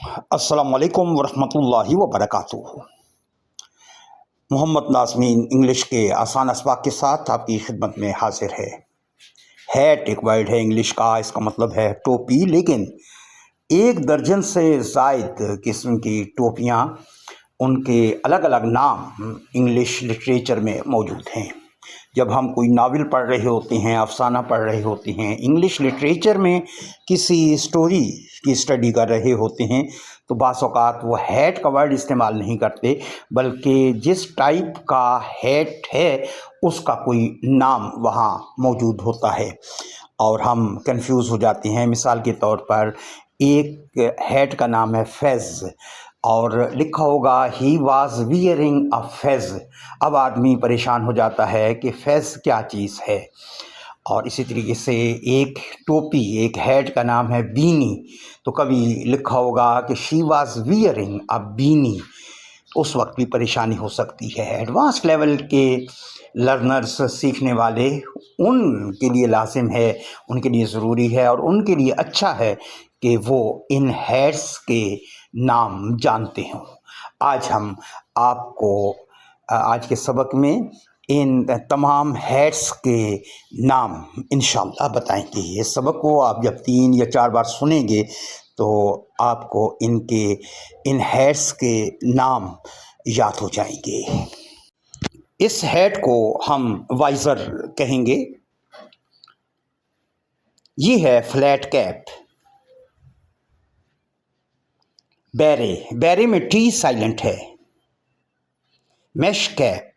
السلام علیکم ورحمۃ اللہ وبرکاتہ۔ محمد ناظمین انگلش کے آسان اسباق کے ساتھ آپ کی خدمت میں حاضر ہے۔ ہیٹ ایک ورڈ ہے انگلش کا، اس کا مطلب ہے ٹوپی، لیکن 1 درجن سے زائد قسم کی ٹوپیاں، ان کے الگ الگ نام انگلش لٹریچر میں موجود ہیں۔ جب ہم کوئی ناول پڑھ رہے ہوتے ہیں، افسانہ پڑھ رہے ہوتے ہیں، انگلش لٹریچر میں کسی اسٹوری کی اسٹڈی کر رہے ہوتے ہیں، تو بعض اوقات وہ ہیٹ کا ورڈ استعمال نہیں کرتے، بلکہ جس ٹائپ کا ہیٹ ہے اس کا کوئی نام وہاں موجود ہوتا ہے اور ہم کنفیوز ہو جاتے ہیں۔ مثال کے طور پر ایک ہیٹ کا نام ہے فیز، اور لکھا ہوگا he was wearing a face. اب آدمی پریشان ہو جاتا ہے کہ فیز کیا چیز ہے۔ اور اسی طریقے سے ایک ٹوپی، ایک ہیڈ کا نام ہے بینی، تو کبھی لکھا ہوگا کہ شی واز ویئرنگ اے بینی، اس وقت بھی پریشانی ہو سکتی ہے۔ ایڈوانس لیول کے لرنرز، سیکھنے والے، ان کے لیے لازم ہے، ان کے لیے ضروری ہے اور ان کے لیے اچھا ہے کہ وہ ان ہیڈس کے نام جانتے ہوں۔ آج ہم آپ کو آج کے سبق میں ان تمام ہیڈس کے نام انشاءاللہ بتائیں گے۔ یہ سبق کو آپ جب 3 یا 4 بار سنیں گے تو آپ کو ان ہیڈس کے نام یاد ہو جائیں گے۔ اس ہیڈ کو ہم وائزر کہیں گے۔ یہ ہے فلیٹ کیپ۔ بیرے، بیرے میں ٹی سائلنٹ ہے۔ Mesh cap.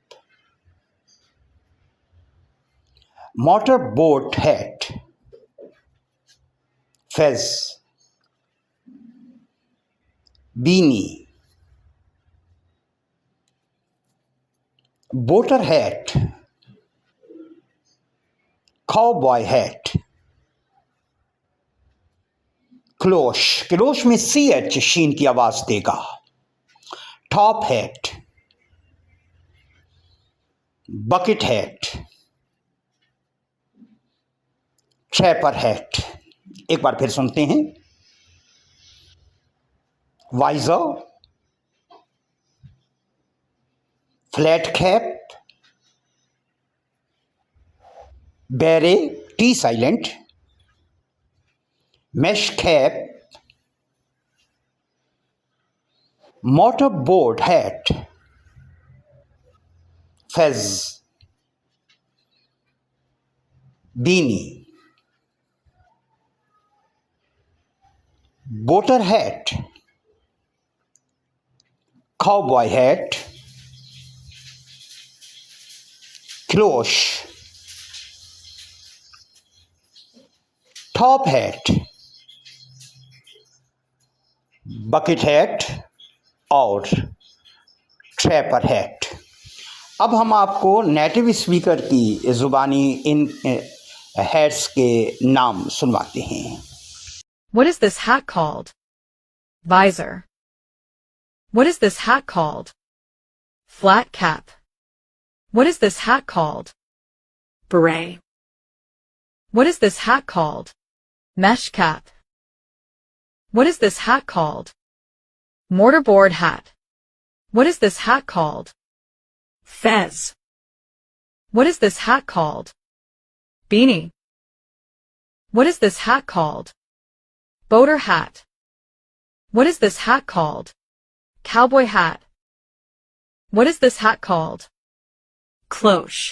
Motor boat hat. Fez. Beanie. Boater hat. Cowboy hat. Cloche, cloche میں سی ایچ شین کی آواز دے گا۔ Top hat. Bucket hat. Trapper hat. ایک بار پھر سنتے ہیں۔ Visor, flat cap, beret T silent, mesh cap, motor boat hat, fez, beanie, boater hat, cowboy hat, cloche, top hat, bucket hat اور ٹریپر ہیٹ۔ اب ہم آپ کو نیٹو اسپیکر کی زبانی ان ہیڈس کے نام سنواتے ہیں۔ What is this hat called? Visor. What is this hat called? Flat cap. What is this hat called? Beret. What is this hat called? Mesh cap. What is this hat called? Mortarboard hat. What is this hat called? Fez. What is this hat called? Beanie. What is this hat called? Boater hat. What is this hat called? Cowboy hat. What is this hat called? Cloche.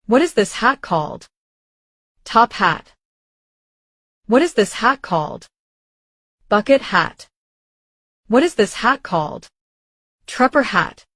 What is this hat called? Top hat. What is this hat called? Bucket hat. What is this hat called? Trapper hat.